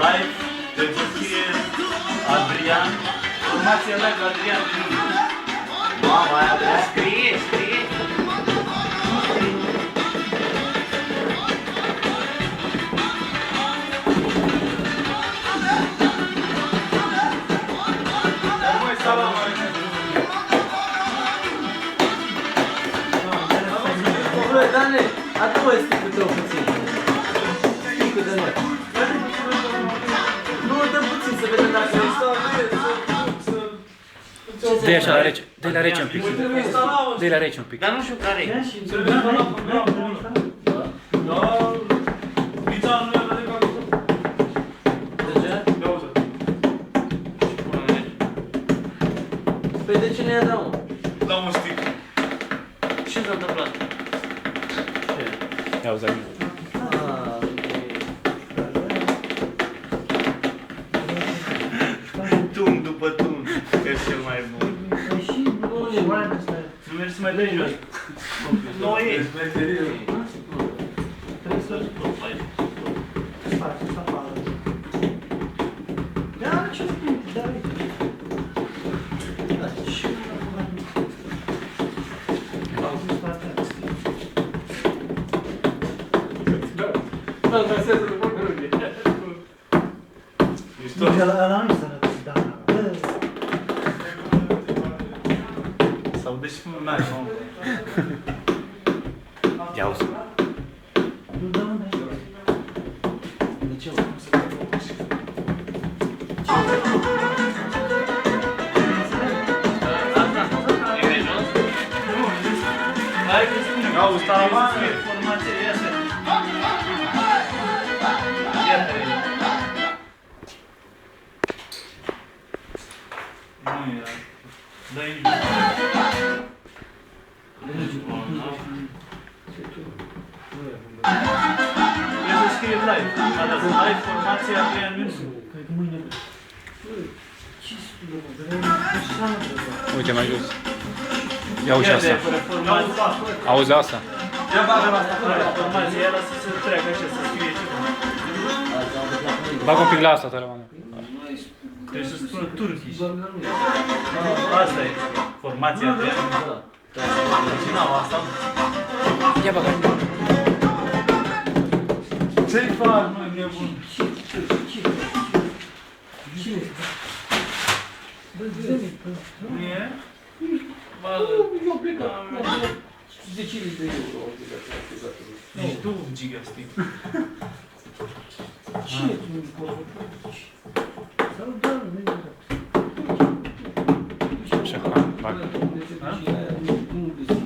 Live, trebuie să fie Adrian. Formația live Adrian. Mama, aia vrea scrie. Dane, adu-mă sticul tău puțin. Sticul de noi. Nu, dă puțin să vedem dacă Dă-i așa la rece. Dă-i la rece un pic. Dă-i la rece un pic. Dar nu știu care e. Păi de ce ne-a dat, mă? La un stick. Ce s-a întâmplat? Ia auzi, Alin. Tum după tum. Că e cel mai bun. Nu mergi să mai dai jos. Nu e. Sau deci mai nu. Ia auzi. Auzi, Talaman, formație, iasă. Iată. Nu era. Dă-i trebuie să scrie live. Live, formație, Adrian Minsu. Uite mai jos. Ia uite asta. Auzi asta. Ia bagă asta fără formație, ia lasă să treacă așa, să scrie ceva. Bag un pic la asta, Talaman. Trebuie să spună Turkish. Asta e formația Adrian Minsu. Original, asta. Ia bagă. Ce-i faci, mă, nebun? Nu e? Eu plecat. 10.000 de euro. Nici tu, gigastic. Cine tu nu poți? Sau da, nu e. Așa, bag. Nu